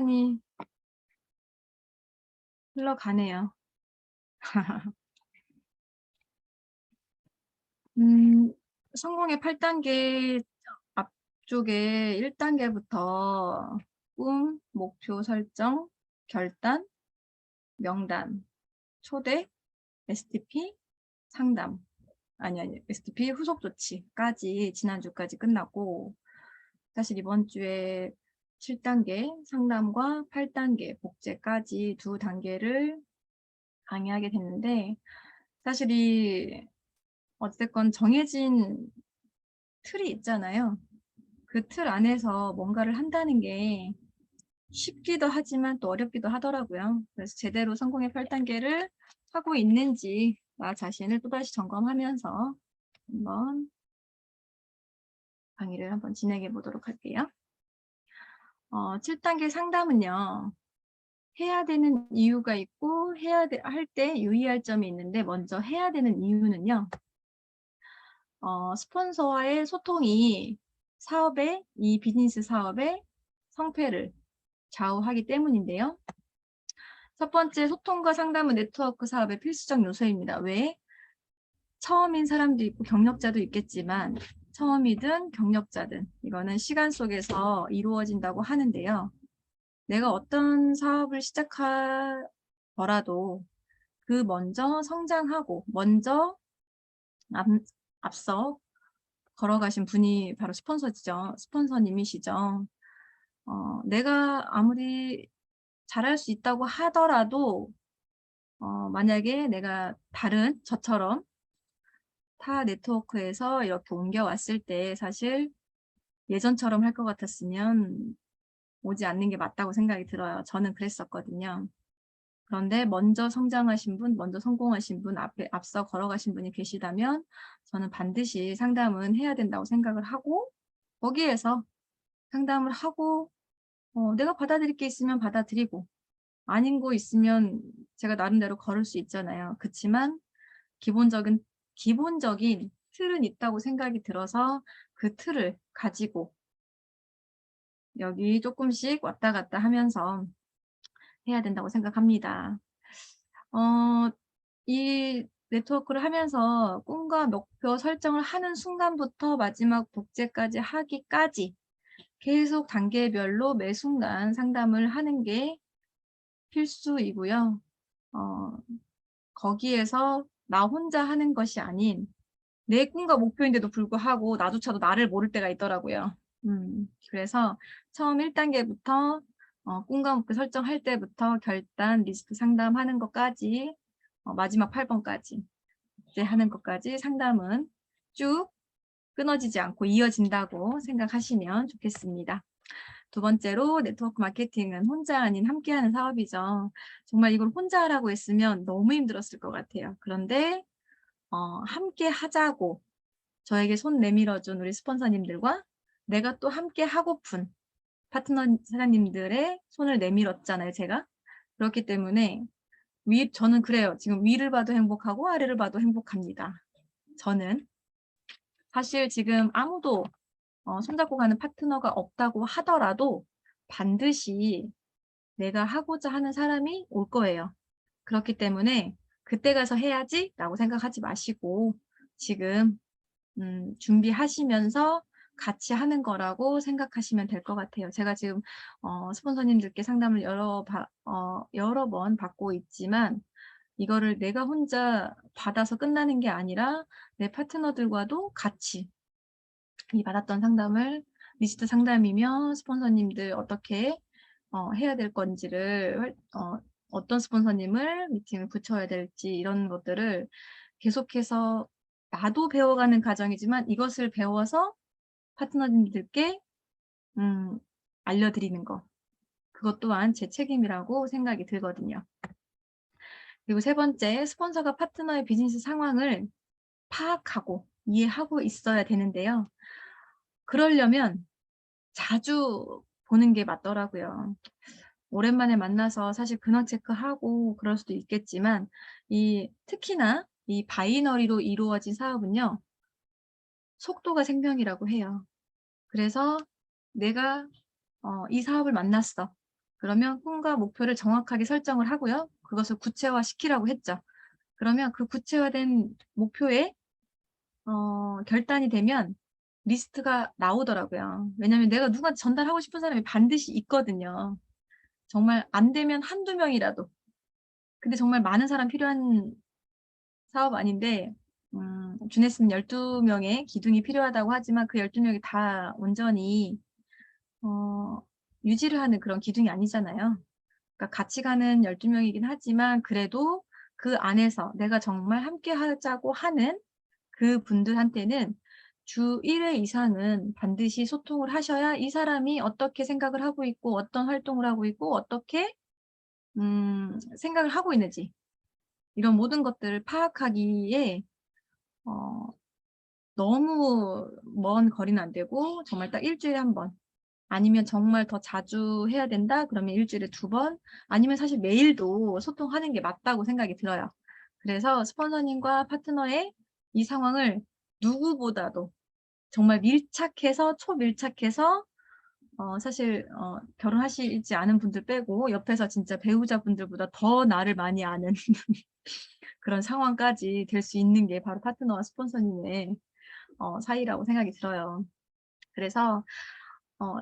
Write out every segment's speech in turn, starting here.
시간이 흘러가네요. 음, 성공의 8단계 앞쪽에 1단계부터 꿈, 목표 설정, 결단, 명단, 초대, STP, 상담. 아니, STP 후속 조치까지 지난주까지 끝났고, 사실 이번 주에 7단계 상담과 8단계 복제까지 두 단계를 강의하게 됐는데, 사실 어쨌건 정해진 틀이 있잖아요. 그 틀 안에서 뭔가를 한다는 게 쉽기도 하지만 또 어렵기도 하더라고요. 그래서 제대로 성공의 8단계를 하고 있는지 나 자신을 또다시 점검하면서 한번 강의를 한번 진행해 보도록 할게요. 7단계 상담은요. 해야 되는 이유가 있고 할 때 유의할 점이 있는데, 먼저 해야 되는 이유는요. 스폰서와의 소통이 이 비즈니스 사업의 성패를 좌우하기 때문인데요. 첫 번째, 소통과 상담은 네트워크 사업의 필수적 요소입니다. 왜? 처음인 사람도 있고 경력자도 있겠지만, 처음이든 경력자든 이거는 시간 속에서 이루어진다고 하는데요. 내가 어떤 사업을 시작하더라도 그 먼저 성장하고 먼저 앞서 걸어가신 분이 바로 스폰서님이시죠. 내가 아무리 잘할 수 있다고 하더라도 만약에 내가 저처럼 타 네트워크에서 이렇게 옮겨왔을 때 사실 예전처럼 할 것 같았으면 오지 않는 게 맞다고 생각이 들어요. 저는 그랬었거든요. 그런데 먼저 성장하신 분, 먼저 성공하신 분, 앞서 걸어가신 분이 계시다면 저는 반드시 상담은 해야 된다고 생각을 하고, 거기에서 상담을 하고 내가 받아들일 게 있으면 받아들이고 아닌 거 있으면 제가 나름대로 걸을 수 있잖아요. 그치만 기본적인 틀은 있다고 생각이 들어서 그 틀을 가지고 여기 조금씩 왔다 갔다 하면서 해야 된다고 생각합니다. 이 네트워크를 하면서 꿈과 목표 설정을 하는 순간부터 마지막 복제까지 하기까지 계속 단계별로 매 순간 상담을 하는 게 필수이고요. 거기에서 나 혼자 하는 것이 아닌 내 꿈과 목표인데도 불구하고 나조차도 나를 모를 때가 있더라고요. 그래서 처음 1단계부터 꿈과 목표 설정할 때부터 결단, 리스트 상담하는 것까지 마지막 8번까지 이제 하는 것까지 상담은 쭉 끊어지지 않고 이어진다고 생각하시면 좋겠습니다. 두 번째로, 네트워크 마케팅은 혼자 아닌 함께하는 사업이죠. 정말 이걸 혼자 하라고 했으면 너무 힘들었을 것 같아요. 그런데 함께 하자고 저에게 손 내밀어준 우리 스폰서님들과 내가 또 함께 하고픈 파트너 사장님들의 손을 내밀었잖아요, 제가. 그렇기 때문에 저는 그래요. 지금 위를 봐도 행복하고 아래를 봐도 행복합니다. 저는 사실 지금 아무도 손잡고 가는 파트너가 없다고 하더라도 반드시 내가 하고자 하는 사람이 올 거예요. 그렇기 때문에 그때 가서 해야지 라고 생각하지 마시고 지금 준비하시면서 같이 하는 거라고 생각하시면 될 것 같아요. 제가 지금 스폰서님들께 상담을 여러 번 받고 있지만 이거를 내가 혼자 받아서 끝나는 게 아니라 내 파트너들과도 같이 이 받았던 상담을 리스트 상담이며 스폰서님들 어떻게 해야 될 건지를 어떤 스폰서님을 미팅을 붙여야 될지 이런 것들을 계속해서 나도 배워가는 과정이지만 이것을 배워서 파트너님들께 알려드리는 것. 그것 또한 제 책임이라고 생각이 들거든요. 그리고 세 번째, 스폰서가 파트너의 비즈니스 상황을 파악하고 이해하고 있어야 되는데요. 그러려면 자주 보는 게 맞더라고요. 오랜만에 만나서 사실 근황 체크하고 그럴 수도 있겠지만 특히나 이 바이너리로 이루어진 사업은요. 속도가 생명이라고 해요. 그래서 내가 이 사업을 만났어. 그러면 꿈과 목표를 정확하게 설정을 하고요. 그것을 구체화시키라고 했죠. 그러면 그 구체화된 목표에 결단이 되면 리스트가 나오더라고요. 왜냐하면 내가 누구한테 전달하고 싶은 사람이 반드시 있거든요. 정말 안 되면 한두 명이라도. 근데 정말 많은 사람 필요한 사업 아닌데 주네스는 12 명의 기둥이 필요하다고 하지만 그 12 명이 다 온전히 어 유지를 하는 그런 기둥이 아니잖아요. 그러니까 같이 가는 12 명이긴 하지만 그래도 그 안에서 내가 정말 함께 하자고 하는 그분들한테는 주 1회 이상은 반드시 소통을 하셔야 이 사람이 어떻게 생각을 하고 있고 어떤 활동을 하고 있고 어떻게 생각을 하고 있는지 이런 모든 것들을 파악하기에 어 너무 먼 거리는 안 되고 정말 딱 일 주일에 한 번 아니면 정말 더 자주 해야 된다 그러면 일 주일에 2 번 아니면 사실 매일도 소통하는 게 맞다고 생각이 들어요. 그래서 스폰서님과 파트너의 이 상황을 누구보다도 정말 밀착해서 초밀착해서 사실 결혼하시지 않은 분들 빼고 옆에서 진짜 배우자분들보다 더 나를 많이 아는 그런 상황까지 될 수 있는 게 바로 파트너와 스폰서님의 사이라고 생각이 들어요. 그래서 어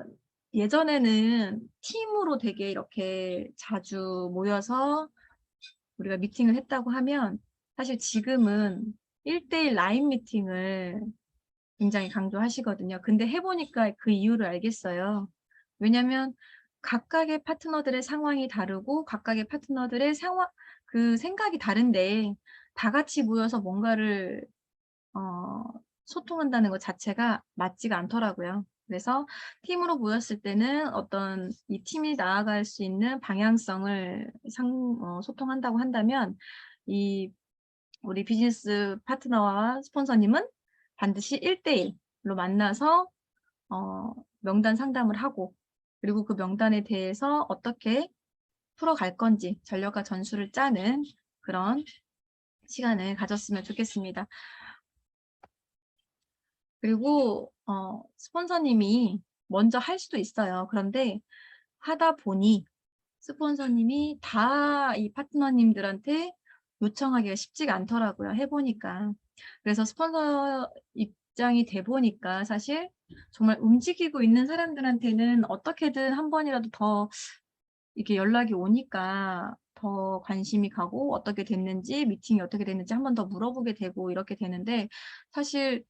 예전에는 팀으로 되게 이렇게 자주 모여서 우리가 미팅을 했다고 하면 사실 지금은 1대1 라인 미팅을 굉장히 강조하시거든요. 근데 해 보니까 그 이유를 알겠어요. 왜냐면 각각의 파트너들의 상황이 다르고 각각의 파트너들의 상황 그 생각이 다른데 다 같이 모여서 뭔가를 어 소통한다는 것 자체가 맞지가 않더라고요. 그래서 팀으로 모였을 때는 어떤 이 팀이 나아갈 수 있는 방향성을 소통한다고 한다면 이 우리 비즈니스 파트너와 스폰서님은 반드시 1대1로 만나서 명단 상담을 하고 그리고 그 명단에 대해서 어떻게 풀어갈 건지 전략과 전술을 짜는 그런 시간을 가졌으면 좋겠습니다. 그리고 스폰서님이 먼저 할 수도 있어요. 그런데 하다 보니 스폰서님이 다 이 파트너님들한테 요청하기가 쉽지가 않더라고요, 해 보니까. 그래서 스폰서 입장이 돼 보니까 사실 정말 움직이고 있는 사람들한테는 어떻게든 한 번이라도 더 이렇게 연락이 오니까 더 관심이 가고 어떻게 됐는지 미팅이 어떻게 됐는지 한 번 더 물어보게 되고 이렇게 되는데 사실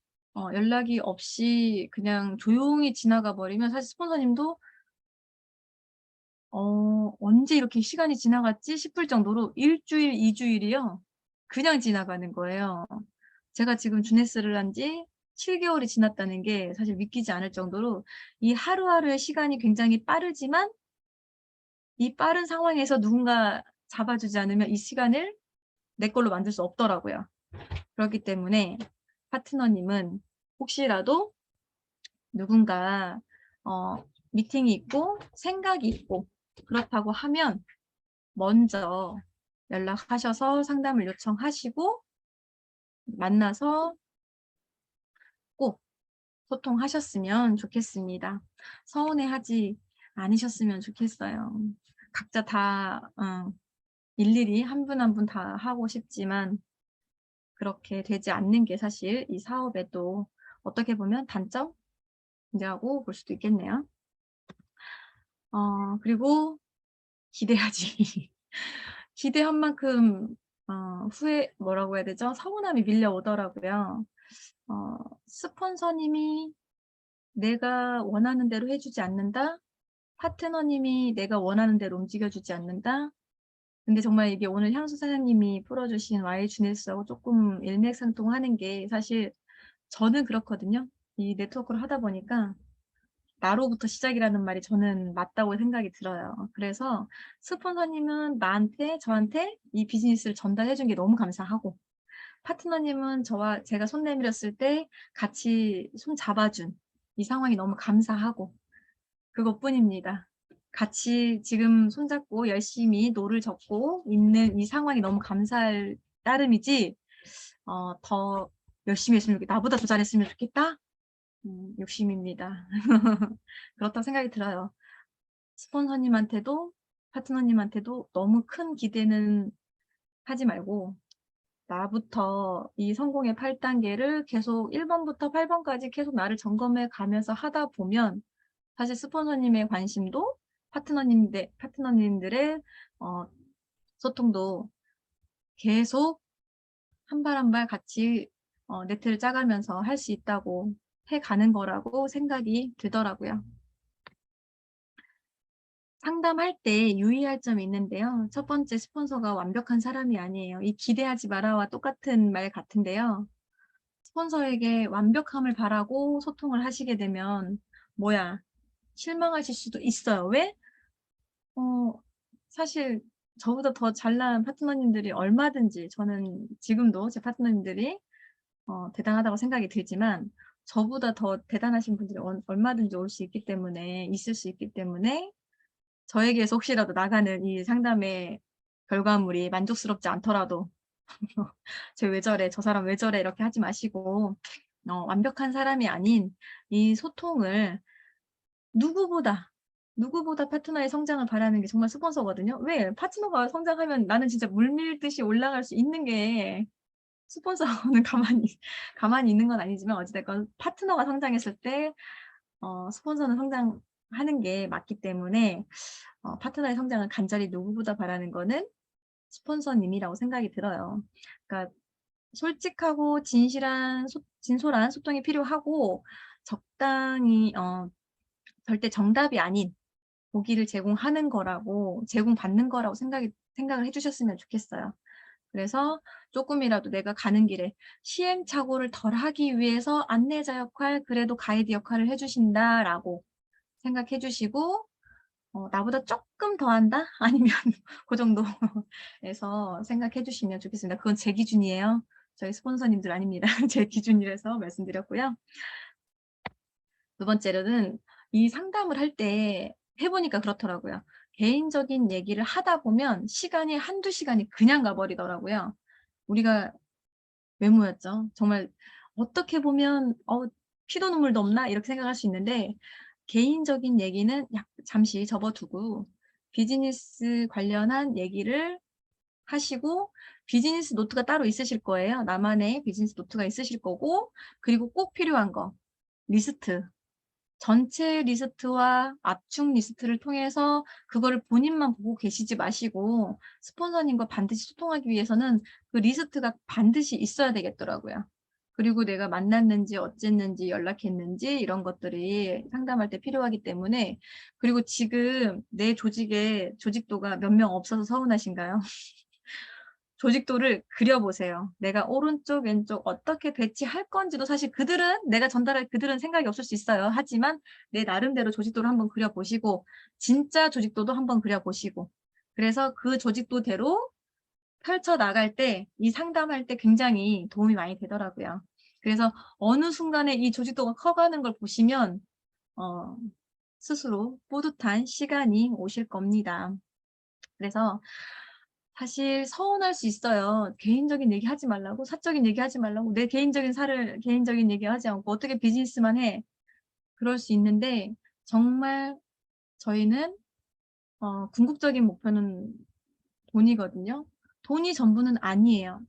연락이 없이 그냥 조용히 지나가 버리면 사실 스폰서님도 '언제 이렇게 시간이 지나갔지?' 싶을 정도로 1 주일, 2 주일이요. 그냥 지나가는 거예요. 제가 지금 주네스를 한 지 7 개월이 지났다는 게 사실 믿기지 않을 정도로 이 하루하루의 시간이 굉장히 빠르지만 이 빠른 상황에서 누군가 잡아 주지 않으면 이 시간을 내 걸로 만들 수 없더라고요. 그렇기 때문에 파트너님은 혹시라도 누군가 미팅이 있고 생각이 있고 그렇다고 하면 먼저 연락하셔서 상담을 요청하시고 만나서 꼭 소통하셨으면 좋겠습니다. 서운해하지 않으셨으면 좋겠어요. 각자 다 일일이 한 분 한 분 다 하고 싶지만 그렇게 되지 않는 게 사실 이 사업의 또 어떻게 보면 단점이라고 볼 수도 있겠네요. 그리고 기대하지. 기대한 만큼 후회 뭐라고 해야 되죠? 서운함이 밀려오더라고요. 스폰서님이 내가 원하는 대로 해 주지 않는다. 파트너님이 내가 원하는 대로 움직여 주지 않는다. 근데 정말 이게 오늘 향수 사장님이 풀어 주신 와이 주네스하고 쪼끔 일맥상통하는 게 사실 저는 그렇거든요. 이 네트워크를 하다 보니까 나로부터 시작이라는 말이 저는 맞다고 생각이 들어요. 그래서 스폰서님은 저한테 이 비즈니스를 전달해 준 게 너무 감사하고 파트너님은 제가 손 내밀었을 때 같이 손 잡아 준 이 상황이 너무 감사하고 그것뿐입니다. 같이 지금 손잡고 열심히 노를 젓고 있는 이 상황이 너무 감사할 따름이지 더 열심히 했으면 좋겠다. '나보다 더 잘했으면 좋겠다.' 욕심입니다. 그렇다고 생각이 들어요. 스폰서님한테도 파트너님한테도 너무 큰 기대는 하지 말고 나부터 이 성공의 8단계를 계속 1번부터 8번까지 계속 나를 점검해 가면서 하다 보면 사실 스폰서님의 관심도 파트너님들의 소통도 계속 한 발 한 발 같이 네트를 짜가면서 할 수 있다고 해 가는 거라고 생각이 들더라고요. 상담할 때 유의할 점이 있는데요. 첫 번째, 스폰서가 완벽한 사람이 아니에요. 이 기대하지 마라와 똑같은 말 같은데요. 스폰서에게 완벽함을 바라고 소통을 하시게 되면 뭐야, 실망하실 수도 있어요. 왜? 사실 저보다 더 잘난 파트너님들이 얼마든지, 저는 지금도 제 파트너님들이 대단하다고 생각이 들지만 저보다 더 대단하신 분들이 얼마든지 올 수 있기 때문에, 있을 수 있기 때문에 저에게서 혹시라도 나가는 이 상담의 결과물이 만족스럽지 않더라도 쟤 왜 저래, 저 사람 왜 저래 이렇게 하지 마시고 완벽한 사람이 아닌 이 소통을 누구보다 파트너의 성장을 바라는 게 정말 스폰서거든요. 왜? 파트너가 성장하면 나는 진짜 물밀듯이 올라갈 수 있는 게, 스폰서는 가만히 있는 건 아니지만 어찌 됐건 파트너가 성장했을 때 스폰서는 성장하는 게 맞기 때문에 파트너의 성장을 간절히 누구보다 바라는 거는 스폰서님이라고 생각이 들어요. 그러니까 솔직하고 진솔한 소통이 필요하고 적당히 절대 정답이 아닌 보기를 제공받는 거라고 생각을 해 주셨으면 좋겠어요. 그래서 조금이라도 내가 가는 길에 시행착오를 덜 하기 위해서 안내자 역할, 그래도 가이드 역할을 해 주신다라고 생각해 주시고 나보다 조금 더 한다? 아니면 그 정도에서 생각해 주시면 좋겠습니다. 그건 제 기준이에요. 저희 스폰서님들 아닙니다. 제 기준이라서 말씀드렸고요. 두 번째로는 이 상담을 할 때 해보니까 그렇더라고요. 개인적인 얘기를 하다 보면 시간이 한두 시간이 그냥 가버리더라고요. 우리가 왜 모였죠? 정말 어떻게 보면 피도 눈물도 없나? 이렇게 생각할 수 있는데 개인적인 얘기는 잠시 접어두고 비즈니스 관련한 얘기를 하시고, 비즈니스 노트가 따로 있으실 거예요. 나만의 비즈니스 노트가 있으실 거고, 그리고 꼭 필요한 거 리스트, 전체 리스트와 압축 리스트를 통해서 그거를 본인만 보고 계시지 마시고 스폰서님과 반드시 소통하기 위해서는 그 리스트가 반드시 있어야 되겠더라고요. 그리고 내가 만났는지 어쨌는지 연락했는지 이런 것들이 상담할 때 필요하기 때문에. 그리고 지금 내 조직도가 몇 명 없어서 서운하신가요? 조직도를 그려보세요. 내가 오른쪽, 왼쪽 어떻게 배치할 건지도 사실 내가 전달할 그들은 생각이 없을 수 있어요. 하지만 내 나름대로 조직도를 한번 그려보시고, 진짜 조직도도 한번 그려보시고, 그래서 그 조직도대로 펼쳐나갈 때, 이 상담할 때 굉장히 도움이 많이 되더라고요. 그래서 어느 순간에 이 조직도가 커가는 걸 보시면 스스로 뿌듯한 시간이 오실 겁니다. 그래서 사실 서운할 수 있어요. 개인적인 얘기 하지 말라고, 사적인 얘기 하지 말라고, 내 개인적인 얘기 하지 않고 어떻게 비즈니스만 해. 그럴 수 있는데 정말 저희는 궁극적인 목표는 돈이거든요. 돈이 전부는 아니에요.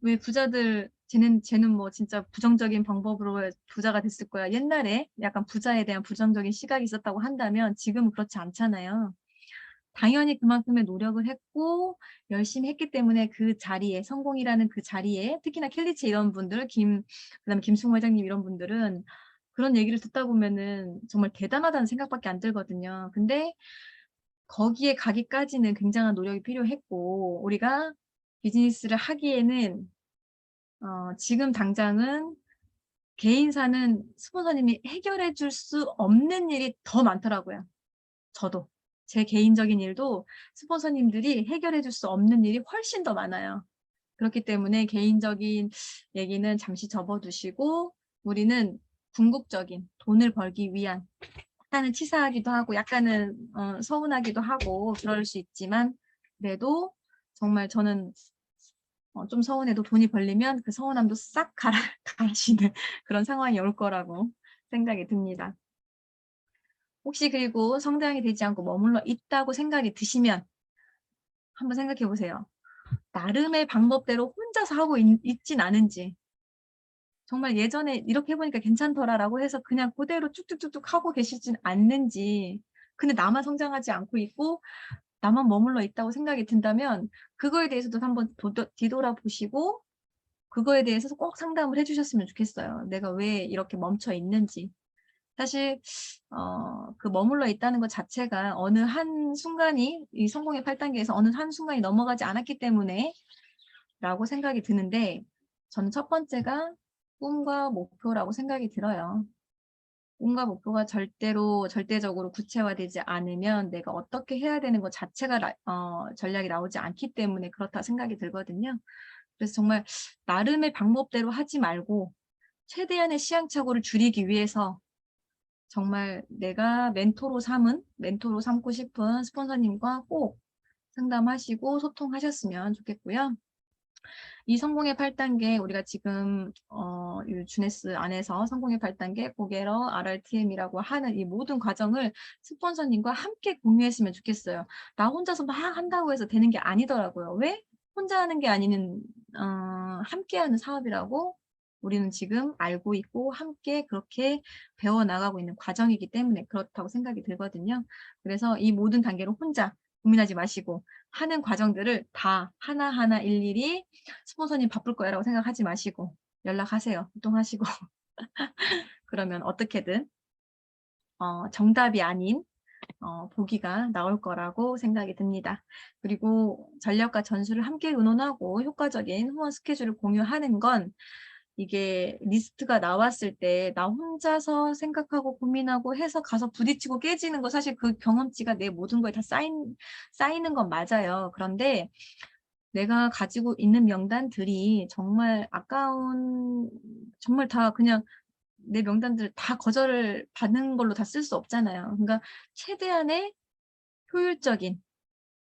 왜 부자들, 쟤는 뭐 진짜 부정적인 방법으로 부자가 됐을 거야. 옛날에 약간 부자에 대한 부정적인 시각이 있었다고 한다면 지금은 그렇지 않잖아요. 당연히 그만큼의 노력을 했고 열심히 했기 때문에 그 자리에, 성공이라는 그 자리에, 특히나 켈리체 이런 분들, 그다음에 김승호 회장님 이런 분들은 그런 얘기를 듣다 보면은 정말 대단하다는 생각밖에 안 들거든요. 근데 거기에 가기까지는 굉장한 노력이 필요했고, 우리가 비즈니스를 하기에는 지금 당장은 개인사는 스폰서님이 해결해 줄 수 없는 일이 더 많더라고요. 저도. 제 개인적인 일도 스폰서님들이 해결해 줄 수 없는 일이 훨씬 더 많아요. 그렇기 때문에 개인적인 얘기는 잠시 접어두시고 우리는 궁극적인 돈을 벌기 위한, 약간은 치사하기도 하고 약간은 서운하기도 하고 그럴 수 있지만, 그래도 정말 저는 좀 서운해도 돈이 벌리면 그 서운함도 싹 가시는 그런 상황이 올 거라고 생각이 듭니다. 혹시 그리고 성장이 되지 않고 머물러 있다고 생각이 드시면 한번 생각해 보세요. 나름의 방법대로 혼자서 하고 있진 않은지. 정말 '예전에 이렇게 해 보니까 괜찮더라.'라고 해서 그냥 고대로 쭉쭉쭉쭉 하고 계시진 않는지. 근데 나만 성장하지 않고 있고 나만 머물러 있다고 생각이 든다면 그거에 대해서도 한번 뒤돌아보시고 그거에 대해서 꼭 상담을 해 주셨으면 좋겠어요. 내가 왜 이렇게 멈춰 있는지. 사실 그 머물러 있다는 것 자체가 어느 한 순간이 이 성공의 8 단계에서 어느 한 순간이 넘어가지 않았기 때문에 라고 생각이 드는데 저는 첫 번째가 꿈과 목표라고 생각이 들어요. 꿈과 목표가 절대적으로 구체화되지 않으면 내가 어떻게 해야 되는 것 자체가 전략이 나오지 않기 때문에 그렇다 생각이 들거든요. 그래서 정말 나름의 방법대로 하지 말고 최대한의 시행착오를 줄이기 위해서 정말 내가 멘토로 삼고 싶은 스폰서님과 꼭 상담하시고 소통하셨으면 좋겠고요. 이 성공의 8 단계 우리가 지금 이 주네스 안에서 성공의 8 단계 고게러 RRTM이라고 하는 이 모든 과정을 스폰서님과 함께 공유했으면 좋겠어요. 나 혼자서 막 한다고 해서 되는 게 아니더라고요. 왜? 혼자 하는 게 아닌 함께하는 사업이라고 우리는 지금 알고 있고 함께 그렇게 배워 나가고 있는 과정이기 때문에 그렇다고 생각이 들거든요. 그래서 이 모든 단계를 혼자 고민하지 마시고 하는 과정들을 다 하나하나 일일이 '스폰서님 바쁠 거야.'라고 생각하지 마시고 연락하세요. 소통하시고 그러면 어떻게든 정답이 아닌 보기가 나올 거라고 생각이 듭니다. 그리고 전략과 전술을 함께 의논하고 효과적인 후원 스케줄을 공유하는 건 이게 리스트가 나왔을 때 나 혼자서 생각하고 고민하고 해서 가서 부딪히고 깨지는 거 사실 그 경험치가 내 모든 거에 다 쌓이는 건 맞아요. 그런데 내가 가지고 있는 명단들이 정말 아까운 정말 다 그냥 내 명단들을 다 거절을 받는 걸로 다 쓸 수 없잖아요. 그러니까 최대한의 효율적인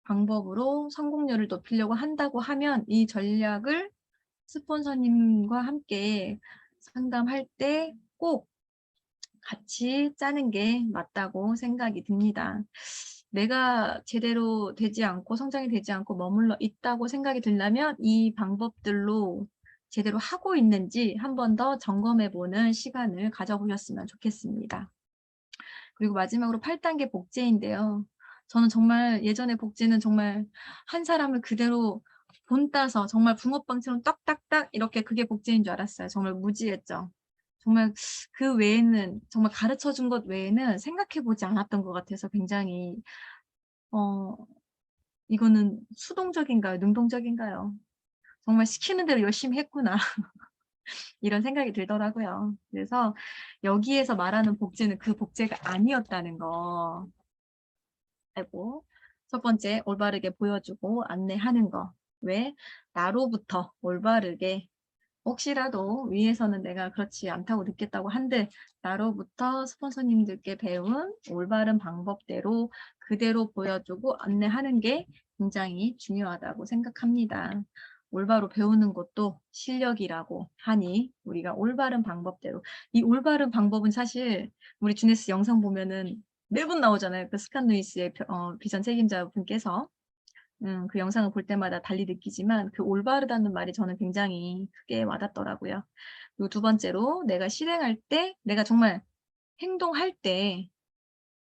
방법으로 성공률을 높이려고 한다고 하면 이 전략을 스폰서님과 함께 상담할 때 꼭 같이 짜는 게 맞다고 생각이 듭니다. 내가 제대로 되지 않고 성장이 되지 않고 머물러 있다고 생각이 들려면 이 방법들로 제대로 하고 있는지 한 번 더 점검해 보는 시간을 가져보셨으면 좋겠습니다. 그리고 마지막으로 8 단계 복제인데요. 저는 정말 예전에 복제는 정말 한 사람을 그대로 본따서 정말 붕어빵처럼 딱딱딱 이렇게 그게 복제인 줄 알았어요. 정말 무지했죠. 정말 그 외에는 정말 가르쳐 준 것 외에는 생각해 보지 않았던 것 같아서 굉장히 어 '이거는 수동적인가요? 능동적인가요? 정말 시키는 대로 열심히 했구나.' 이런 생각이 들더라고요. 그래서 여기에서 말하는 복제는 그 복제가 아니었다는 거 알고 첫 번째 올바르게 보여주고 안내하는 거. 왜? 나로부터 올바르게 혹시라도 위에서는 내가 그렇지 않다고 느꼈다고 한들 나로부터 스폰서님들께 배운 올바른 방법대로 그대로 보여주고 안내하는 게 굉장히 중요하다고 생각합니다. 올바로 배우는 것도 실력이라고 하니 우리가 올바른 방법대로 이 올바른 방법은 사실 우리 주네스 영상 보면은 매번 나오잖아요. 그 스칸 루이스의 비전 책임자분께서 그 영상을 볼 때마다 달리 느끼지만 그 올바르다는 말이 저는 굉장히 크게 와닿더라고요. 그리고 두 번째로 내가 실행할 때 내가 정말 행동할 때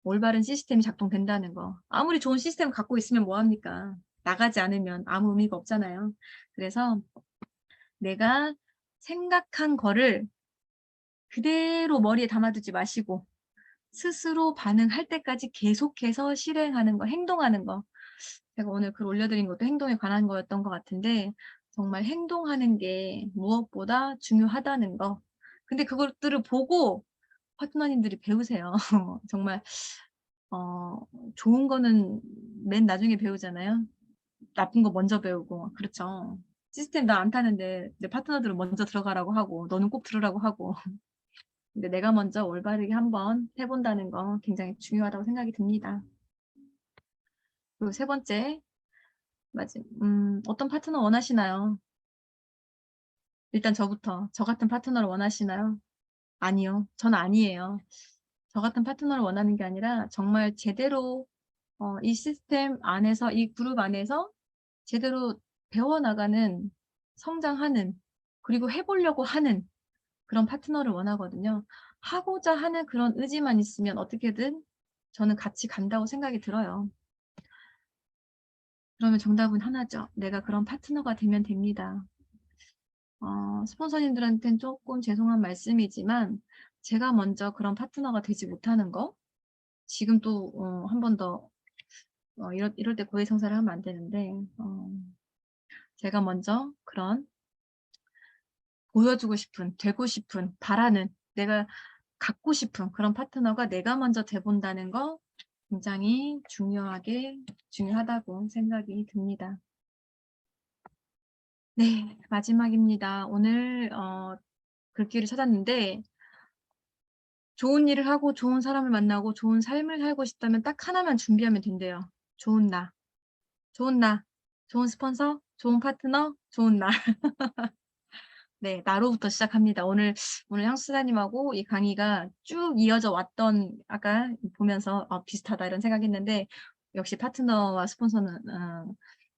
올바른 시스템이 작동된다는 거. 아무리 좋은 시스템을 갖고 있으면 뭐 합니까? 나가지 않으면 아무 의미가 없잖아요. 그래서 내가 생각한 거를 그대로 머리에 담아두지 마시고 스스로 반응할 때까지 계속해서 실행하는 거, 행동하는 거. 제가 오늘 글 올려드린 것도 행동에 관한 거였던 것 같은데 정말 행동하는 게 무엇보다 중요하다는 거. 근데 그것들을 보고 파트너님들이 배우세요. 정말 어 좋은 거는 맨 나중에 배우잖아요. 나쁜 거 먼저 배우고. 그렇죠. 시스템 나 안 타는데 내 파트너들은 먼저 들어가라고 하고 너는 꼭 들으라고 하고. 근데 내가 먼저 올바르게 한번 해 본다는 거 굉장히 중요하다고 생각이 듭니다. 그리고 세 번째 어떤 파트너 원하시나요? 일단 저부터. 저 같은 파트너를 원하시나요? 아니요. 저는 아니에요. 저 같은 파트너를 원하는 게 아니라 정말 제대로 이 시스템 안에서, 이 그룹 안에서 제대로 배워나가는, 성장하는, 그리고 해 보려고 하는 그런 파트너를 원하거든요. 하고자 하는 그런 의지만 있으면 어떻게든 저는 같이 간다고 생각이 들어요. 그러면 정답은 하나죠. 내가 그런 파트너가 되면 됩니다. 스폰서님들한테는 쪼끔 죄송한 말씀이지만 제가 먼저 그런 파트너가 되지 못하는 거, 지금 또 한 번 더 이럴 때 고해성사를 하면 안 되는데, 제가 먼저 그런 보여주고 싶은, 되고 싶은, 바라는, 내가 갖고 싶은 그런 파트너가 내가 먼저 돼 본다는 거 굉장히 중요하다고 생각이 듭니다. 네. 마지막입니다. 오늘 글귀를 찾았는데, 좋은 일을 하고 좋은 사람을 만나고 좋은 삶을 살고 싶다면 딱 하나만 준비하면 된대요. 좋은 나. 좋은 나. 좋은 스폰서, 좋은 파트너, 좋은 나. 네. 나로부터 시작합니다. 오늘 향수사님하고 이 강의가 쭉 이어져 왔던, 아까 보면서 '비슷하다.' 이런 생각했는데 역시 파트너와 스폰서는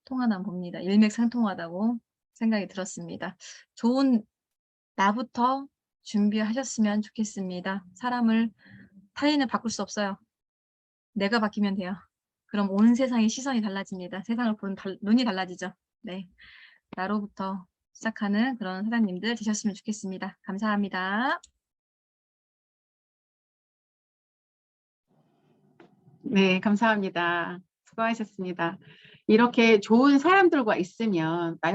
통하나 봅니다. 일맥상통하다고 생각이 들었습니다. 좋은 나부터 준비하셨으면 좋겠습니다. 타인을 바꿀 수 없어요. 내가 바뀌면 돼요. 그럼 온 세상의 시선이 달라집니다. 세상을 보는 눈이 달라지죠. 네. 나로부터 시작하는 그런 사장님들 되셨으면 좋겠습니다. 감사합니다. 네, 감사합니다. 수고하셨습니다. 이렇게 좋은 사람들과 있으면 나